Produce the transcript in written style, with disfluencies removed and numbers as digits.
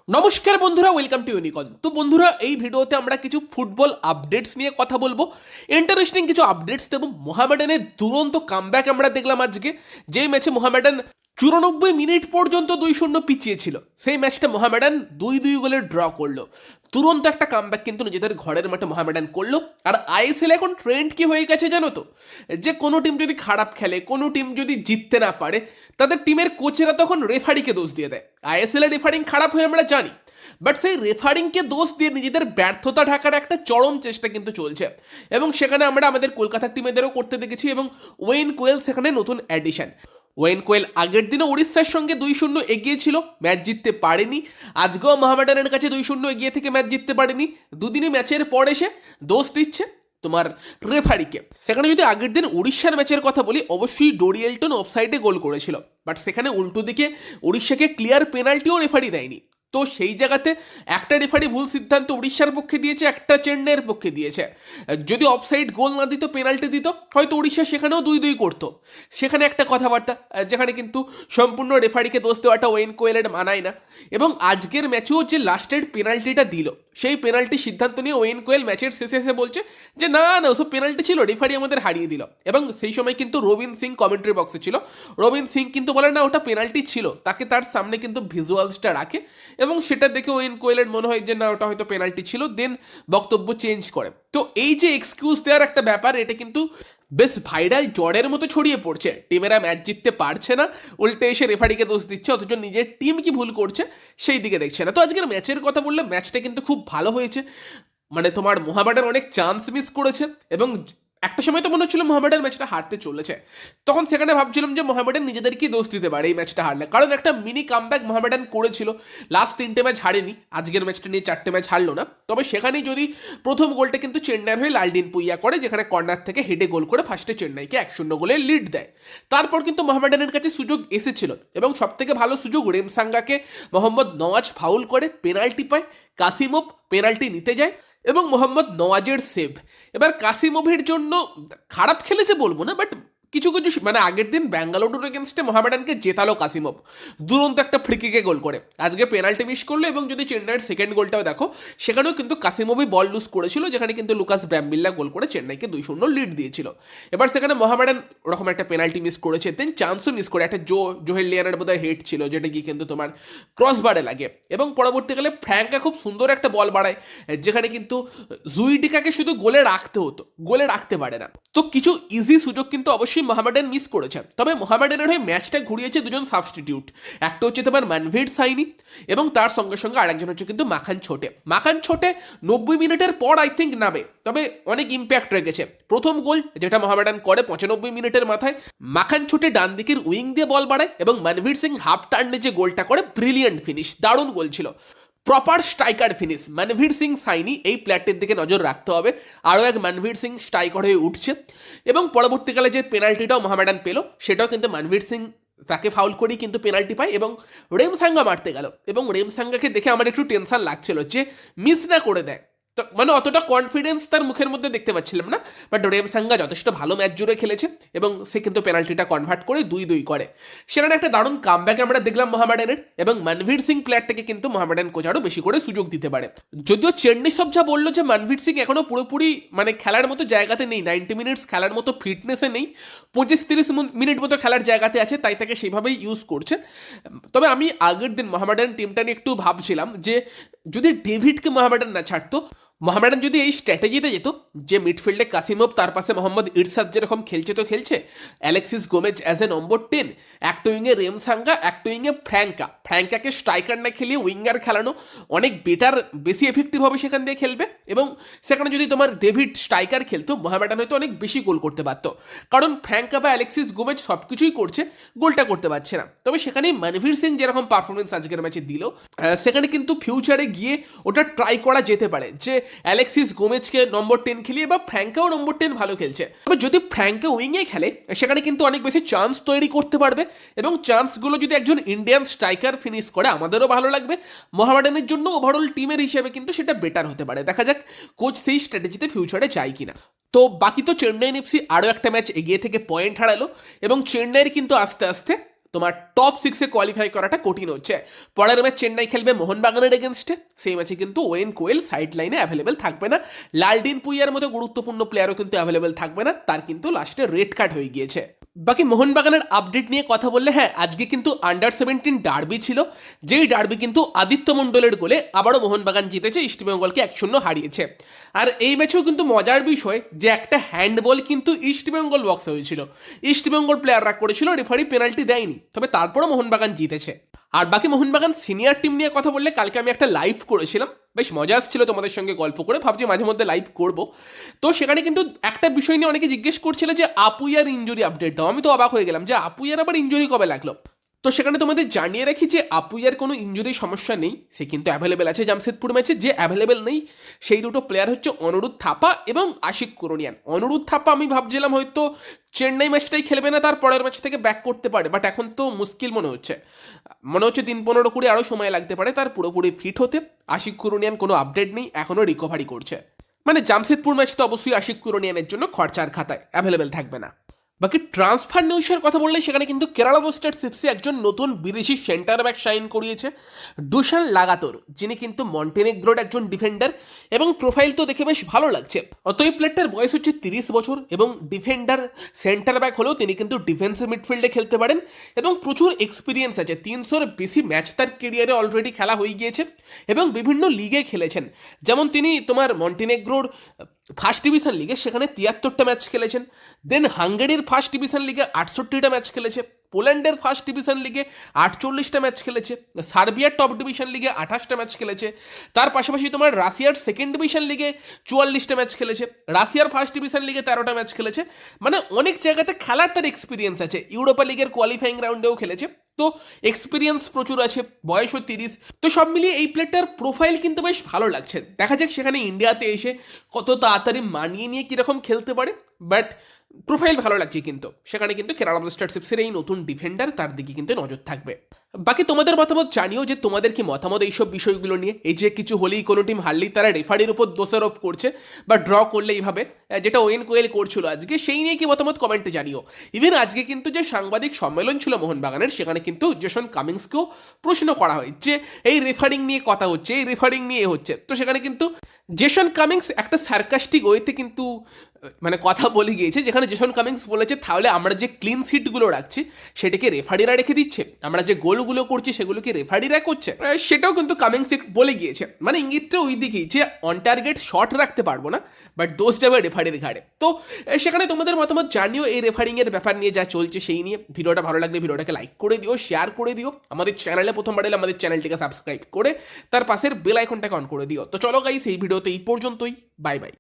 নমস্কার বন্ধুরা, welcome to ইউনিকন। তো বন্ধুরা, এই ভিডিওতে আমরা কিছু ফুটবল আপডেটস নিয়ে কথা বলবো। ইন্টারেস্টিং কিছু আপডেটস দেবো। মোহামেডানের দুরন্ত কামব্যাক আমরা দেখলাম আজকে, যেই ম্যাচে মোহামেডান 94 মিনিট পর্যন্ত 2-0 পিছিয়ে ছিল। সেই ম্যাচটা মোহামেডান 2-2 গোলে ড্র করলো। তুরন্ত একটা কামব্যাক কিন্তু নিজেদের ঘরের মাঠে মোহামেডান করলো। আর আইএসএল এখন ট্রেন্ড কি হয়ে গেছে জানো তো, যে কোনো টিম যদি খারাপ খেলে, কোনো টিম যদি জিততে না পারে, তাদের টিমের কোচেরা তখন রেফারিকে দোষ দিয়ে দেয়। আইএসএল এর রেফারিং খারাপ হয়ে আমরা জানি, বাট সেই রেফারিংকে দোষ দিয়ে নিজেদের ব্যর্থতা ঢাকার একটা চরম চেষ্টা কিন্তু চলছে। এবং সেখানে আমরা আমাদের কলকাতার টিমেদেরও করতে দেখেছি। এবং ওয়েন কোয়েল সেখানে নতুন অ্যাডিশন। ওয়েন কোয়েল আগের দিনও উড়িষ্যার সঙ্গে 2-0 এগিয়ে ছিল, ম্যাচ জিততে পারেনি। আজকেও মোহামেডানের কাছে 2-0 এগিয়ে থেকে ম্যাচ জিততে পারেনি। দুদিনই ম্যাচের পর এসে দোষ দিচ্ছে তোমার রেফারিকে। সেখানে যদি আগের দিন উড়িষ্যার ম্যাচের কথা বলি, অবশ্যই ডোরিয়েলটন অফসাইডে গোল করেছিল, বাট সেখানে উল্টো দিকে উড়িষ্যাকে ক্লিয়ার পেনাল্টিও রেফারি দেয়নি। তো সেই জায়গাতে একটা রেফারি ভুল সিদ্ধান্ত উড়িষ্যার পক্ষে দিয়েছে, একটা চেন্নাইয়ের পক্ষে দিয়েছে। যদি অফসাইড গোল না দিত, পেনাল্টি দিত, হয়তো উড়িষ্যা সেখানেও 2-2 করতো। সেখানে একটা কথাবার্তা, যেখানে কিন্তু সম্পূর্ণ রেফারিকে দোষ দেওয়াটা ওয়েন কোয়েলের মানায় না। এবং আজকের ম্যাচেও যে লাস্টের পেনাল্টিটা দিল, সেই পেনাল্টি সিদ্ধান্ত নিয়ে ওয়েন কোয়েল ম্যাচের শেষে এসে বলছে যে না না, ওসব পেনাল্টি ছিল, রেফারি আমাদের হারিয়ে দিল। এবং সেই সময় কিন্তু রবিন সিং কমেন্ট্রি বক্সে ছিল। রবিন সিং কিন্তু বলে না, ওটা পেনাল্টি ছিল। তাকে তার সামনে কিন্তু ভিজুয়ালসটা রাখে এবং সেটা দেখে ওয়েন কোয়েলের মনে হয় যে না, ওটা হয়তো পেনাল্টি ছিল, দেন বক্তব্য চেঞ্জ করে। তো এই যে এক্সকিউজ দেওয়ার একটা ব্যাপার, এটা কিন্তু বেশ ভাইরাল জ্বরের মতো ছড়িয়ে পড়ছে। টিমেরা ম্যাচ জিততে পারছে না, উল্টে এসে রেফারিকে দোষ দিচ্ছে, অথচ নিজের টিম কি ভুল করছে সেই দিকে দেখছে না। তো আজকের ম্যাচের কথা বললে, ম্যাচটা কিন্তু খুব ভালো হয়েছে। মানে তোমার মোহামেডান অনেক চান্স মিস করেছে এবং একটা সময় তো মনে হচ্ছিল মোহামেডান ম্যাচটা হারতে চলেছে। তখন সেখানে ভাবছিলাম যে মোহামেডান নিজেদেরকেই দোষ দিতে পারে এই ম্যাচটা হারলে, কারণ একটা মিনি কামব্যাক মোহামেডান করেছিল। লাস্ট 3টে ম্যাচ হারেনি, আজকের ম্যাচটা নিয়ে 4টে ম্যাচ হারলো না। তবে সেখানেই যদি প্রথম গোলটা কিন্তু চেন্নাইয়ের হয়ে লালডিন পুইয়া করে, যেখানে কর্নার থেকে হেডে গোল করে ফার্স্টে চেন্নাইকে 1-0 গোলে লিড দেয়। তারপর কিন্তু মোহামেডানের কাছে সুযোগ এসেছিল এবং সবথেকে ভালো সুযোগ রেমসাঙ্গাকে মোহাম্মদ নওয়াজ ফাউল করে পেনাল্টি পায়। কাসিমভ পেনাল্টি নিতে যায় এবং মোহাম্মদ নওয়াজের সেভ। এবার কাসিমোভের জন্য খারাপ খেলেছে বলবো না, বাট কিছু কিছু মানে আগের দিন ব্যাঙ্গালোরের এগেনস্টে মোহামেডানকে জেতালো কাসিমভ দুরন্ত একটা ফ্রিকিকে গোল করে। আজকে পেনাল্টি মিস করলো এবং যদি চেন্নাইয়ের সেকেন্ড গোলটাও দেখো, সেখানেও কিন্তু কাসিমভই বল লুজ করেছিল, যেখানে কিন্তু লুকাস ব্র্যামবিল্লা গোল করে চেন্নাইকে 2-0 লিড দিয়েছিল। এবার সেখানে মোহামেডান ওরকম একটা পেনাল্টি মিস করেছে, দেন চান্সও মিস করে একটা জোহেল লিয়ানের বোধহয় হেড ছিল, যেটা কি কিন্তু তোমার ক্রসবারে লাগে। এবং পরবর্তীকালে ফ্র্যাঙ্কা খুব সুন্দর একটা বল বাড়ায়, যেখানে কিন্তু জুইডিকাকে শুধু গোলে রাখতে হতো, গোলে রাখতে পারে না। তো কিছু ইজি সুযোগ কিন্তু অবশ্যই মোহামেডান মিস করেছে। তবে মোহামেডানের হয়ে ম্যাচটা ঘুরিয়েছে দুজন সাবস্টিটিউট। একটা হচ্ছে তোমার মানভীর সাইনি এবং তার সঙ্গে সঙ্গে আরেকজন হচ্ছে কিন্তু মাখান ছোটে। মাখান ছোটে 90 মিনিটের পর আই থিঙ্ক নামে, তবে অনেক ইম্প্যাক্ট রেখেছে। প্রথম গোল যেটা মোহামেডান করে 95 মিনিটের মাথায়, মাখান ছোটে ডান দিকের উইং দিয়ে বল বাড়ায় এবং মানভীর সিং হাফ টার্নে যে গোলটা করে, ব্রিলিয়ান্ট ফিনিশ, দারুণ গোল ছিল, proper striker finish. Manvir Singh Saini এই প্লেয়ারটির দিকে নজর রাখতে হবে। আরও এক মানভীর সিং স্ট্রাইকার হয়ে উঠছে। এবং পরবর্তীকালে যে পেনাল্টিটাও মোহামেডান পেল, সেটাও কিন্তু মানভীর সিং তাকে ফাউল করেই কিন্তু পেনাল্টি পায় এবং রেমসাঙ্গা মারতে গেল। এবং রেমসাঙ্গাকে দেখে আমার একটু টেনশন লাগছিল যে মিস না করে দেয়। তো মানে অতটা কনফিডেন্স তার মুখের মধ্যে দেখতে পাচ্ছিলাম না, বাট রেমসাঙ্গা যথেষ্ট ভালো ম্যাচ জুড়ে খেলেছে এবং সে কিন্তু পেনাল্টিটা কনভার্ট করে 2-2 করে। সেখানে একটা দারুণ কামব্যাক আমরা দেখলাম মোহামেডানের। এবং মানভীর সিং প্লেয়ারটাকে কিন্তু মোহামেডান কোচ আরও বেশি করে সুযোগ দিতে পারে। যদিও চেন্নাই সব যা বললো যে মানভীর সিং এখনো পুরোপুরি মানে খেলার মতো জায়গাতে নেই, 90 মিনিটস খেলার মতো ফিটনেসে নেই, 25-30 মিনিট মতো খেলার জায়গাতে আছে, তাই তাকে সেইভাবেই ইউজ করছে। তবে আমি আগের দিন মোহামেডান টিমটা নিয়ে একটু ভাবছিলাম যে যদি ডেভিডকে মোহামেডান না ছাড়তো, মোহামেডান যদি এই স্ট্র্যাটেজিতে যেত যে মিডফিল্ডে কাসিমভ, তার পাশে মোহাম্মদ ইরশাদ যেরকম খেলছে তো খেলছে, অ্যালেক্সিস গোমেজ অ্যাজ এ নম্বর 10, একটা উইংয়ে রেমসাঙ্গা, একটা উইংয়ে ফ্র্যাঙ্কাকে স্ট্রাইকার না খেলিয়ে উইঙ্গার খেলানো অনেক বেটার, বেশি এফেক্টিভ হবে, সেখান দিয়ে খেলবে। এবং সেখানে যদি তোমার ডেভিড স্ট্রাইকার খেলতো, মোহামেডান হয়তো অনেক বেশি গোল করতে পারতো, কারণ ফ্র্যাঙ্কা বা অ্যালেক্সিস গোমেজ সব কিছুই করছে, গোলটা করতে পারছে না। তবে সেখানেই মানভীর সিং যেরকম পারফরমেন্স আজকের ম্যাচে দিল, সেখানে কিন্তু ফিউচারে গিয়ে ওটা ট্রাই করা যেতে পারে যে অ্যালেক্সিস গোমেজকে নম্বর 10 খেলিয়ে, বা ফ্র্যাঙ্কাও নম্বর 10 ভালো খেলছে, তবে যদি ফ্র্যাঙ্কা উইংয়ে খেলে, সেখানে কিন্তু অনেক বেশি চান্স তৈরি করতে পারবে। এবং চান্সগুলো যদি একজন ইন্ডিয়ান স্ট্রাইকার ফিনিশ করে, আমাদেরও ভালো লাগবে, মোহামেডানের জন্য ওভারঅল টিমের হিসেবে কিন্তু সেটা বেটার হতে পারে। দেখা যাক কোচ সেই স্ট্র্যাটেজিতে ফিউচারে যায় কিনা। তো বাকি তো চেন্নাই এফসি আরও একটা ম্যাচ এগিয়ে থেকে পয়েন্ট হারালো এবং চেন্নাইয়ের কিন্তু আস্তে আস্তে তোমার টপ 6-এ কোয়ালিফাই করাটা কঠিন হচ্ছে। পরের ম্যাচ চেন্নাই খেলবে মোহনবাগানের এগেনস্টে, সেই ম্যাচে কিন্তু ওয়েন কোয়েল সাইড লাইনে অ্যাভেলেবেল থাকবে না। লালডিন পুইয়ার মতো গুরুত্বপূর্ণ প্লেয়ারও কিন্তু অ্যাভেলেবেল থাকবে না, তার কিন্তু লাস্টে রেড কার্ড হয়ে গিয়েছে। বাকি মোহনবাগানের আপডেট নিয়ে কথা বললে, হ্যাঁ আজকে কিন্তু আন্ডার-17 ডার্বি ছিল, যেই ডার্বি কিন্তু আদিত্য মণ্ডলের গোলে আবারও মোহনবাগান জিতেছে, ইস্টবেঙ্গলকে 1-0 হারিয়েছে। আর এই ম্যাচেও কিন্তু মজার বিষয় যে একটা হ্যান্ডবল কিন্তু ইস্টবেঙ্গল বক্সে হয়েছিল, ইস্টবেঙ্গল প্লেয়াররা করেছিল, রেফারি পেনাল্টি দেয়নি, তবে তারপরও মোহনবাগান জিতেছে। আর বাকি মোহনবাগান সিনিয়র টিম নিয়ে কথা বললে, কালকে আমি একটা লাইভ করেছিলাম, বেশ মজা আসছিল তোমাদের সঙ্গে গল্প করে, ভাবছি মাঝে মধ্যে লাইভ করব। তো সেখানে কিন্তু একটা বিষয় নিয়ে অনেকে জিজ্ঞেস করছিল যে আপুইয়ার ইনজুরি আপডেট দাও। আমি তো অবাক হয়ে গেলাম যে আপুইয়ার আবার ইনজুরি কবে লাগলো। তো সেখানে তোমাদের জানিয়ে রাখি যে আপুইয়ার কোনো ইনজুরি সমস্যা নেই, সে কিন্তু অ্যাভেলেবেল আছে জামশেদপুর ম্যাচে। যে অ্যাভেলেবেল নেই সেই দুটো প্লেয়ার হচ্ছে অনুরোধ থাপা এবং আশিক কুরুনিয়ান। অনুরোধ থাপা আমি ভাবছিলাম হয়তো চেন্নাই ম্যাচটাই খেলবে না, তার পরের ম্যাচ থেকে ব্যাক করতে পারে, বাট এখন তো মুশকিল মনে হচ্ছে 3-15 আরও সময় লাগতে পারে তার পুরোপুরি ফিট হতে। আশিক কুরুনিয়ান কোনো আপডেট নেই, এখনও রিকভারি করছে। মানে জামশেদপুর ম্যাচ তো অবশ্যই আশিক কুরুনিয়ানের জন্য খরচার খাতায় অ্যাভেলেবেল থাকবে না। বাকি ট্রান্সফার নিউজের কথা বললে, সেখানে কিন্তু কেরালা ব্লাস্টার্স এফসি একজন নতুন বিদেশি সেন্টার ব্যাক সাইন করিয়েছে, দুশান লাগাতোর, যিনি কিন্তু মন্টেনেগ্রোর একজন ডিফেন্ডার এবং প্রোফাইল তো দেখে বেশ ভালো লাগছে। অতএব প্লেয়ারটার বয়স হচ্ছে 30 বছর এবং ডিফেন্ডার সেন্টার ব্যাক হলেও তিনি কিন্তু ডিফেন্সিভ মিডফিল্ডে খেলতে পারেন এবং প্রচুর এক্সপিরিয়েন্স আছে। 300-এর বেশি ম্যাচ তার কেরিয়ারে অলরেডি খেলা হয়ে গিয়েছে এবং বিভিন্ন লিগে খেলেছেন। যেমন তিনি তোমার মন্টেনেগ্রোর ফার্স্ট ডিভিশন লিগে সেখানে 73টা ম্যাচ খেলেছেন, দেন হাঙ্গেরির ফার্স্ট ডিভিশন লিগে 68টা ম্যাচ খেলেছে, পোল্যান্ডের ফার্স্ট ডিভিশন লিগে 48টা ম্যাচ খেলেছে, সার্বিয়ার টপ ডিভিশন লিগে 28টা ম্যাচ খেলেছে, তার পাশাপাশি তোমার রাশিয়ার সেকেন্ড ডিভিশন লিগে 44টা ম্যাচ খেলেছে, রাশিয়ার ফার্স্ট ডিভিশন লিগে 13টা ম্যাচ খেলেছে। মানে অনেক জায়গাতে খেলার তার এক্সপিরিয়েন্স আছে, ইউরোপা লিগের কোয়ালিফাইং রাউন্ডেও খেলেছে, তো এক্সপিরিয়েন্স প্রচুর আছে, বয়সও 30। তো সব মিলিয়ে এই প্লেয়ারটার প্রোফাইল কিন্তু বেশ ভালো লাগছে। দেখা যাক সেখানে ইন্ডিয়াতে এসে কত তাড়াতাড়ি মানিয়ে নিয়ে কীরকম খেলতে পারে, বাট প্রোফাইল ভালো লাগছে। কিন্তু সেখানে কিন্তু কেরালা ব্লাস্টার্স এফসির এই নতুন ডিফেন্ডার, তার দিকে কিন্তু নজর থাকবে। বাকি তোমাদের মতামত জানিও যে তোমাদের কি মতামত এইসব বিষয়গুলো নিয়ে। এই যে কিছু হলেই কোনো টিম হারলেই তারা রেফারির উপর দোষারোপ করছে বা ড্র করলে এইভাবে, যেটা ওয়েন কোয়েল করছিল আজকে, সেই নিয়ে কি মতামত কমেন্টে জানিও। ইভেন আজকে কিন্তু যে সাংবাদিক সম্মেলন ছিল মোহনবাগানের, সেখানে কিন্তু জেসন কামিংসকেও প্রশ্ন করা হয় যে এই রেফারিং নিয়ে কথা হচ্ছে, এই রেফারিং নিয়ে হচ্ছে। তো সেখানে কিন্তু জেসন কামিংস একটা সার্কাস্টিক ওয়েতে কিন্তু মানে কথা বলে গিয়েছে, যেখানে জেসন কামিংস বলেছে তাহলে আমরা যে ক্লিন সিটগুলো রাখছি সেটাকে রেফারিরা রেখে দিচ্ছে, আমরা যে গোলগুলো করছি সেগুলো কি রেফারিরা করছে, সেটাও কিন্তু কামিংস বলে গিয়েছে। মানে ইঙ্গিতটা ওই দিকেই যে অন টার্গেট শট রাখতে পারবো না, বাট দোষ যাবে রেফারির ঘাড়ে। তো সেখানে তোমাদের মতামত জানিও এই রেফারিংয়ের ব্যাপার নিয়ে, যা চলছে সেই নিয়ে। ভিডিওটা ভালো লাগলে ভিডিওটাকে লাইক করে দিও, শেয়ার করে দিও, আমাদের চ্যানেলে প্রথমবার এলে আমাদের চ্যানেলটিকে সাবস্ক্রাইব করে তার পাশের বেল আইকনটাকে অন করে দিও। তো চলো গাইস, এই ভিডিওতে এই পর্যন্তই, বাই বাই।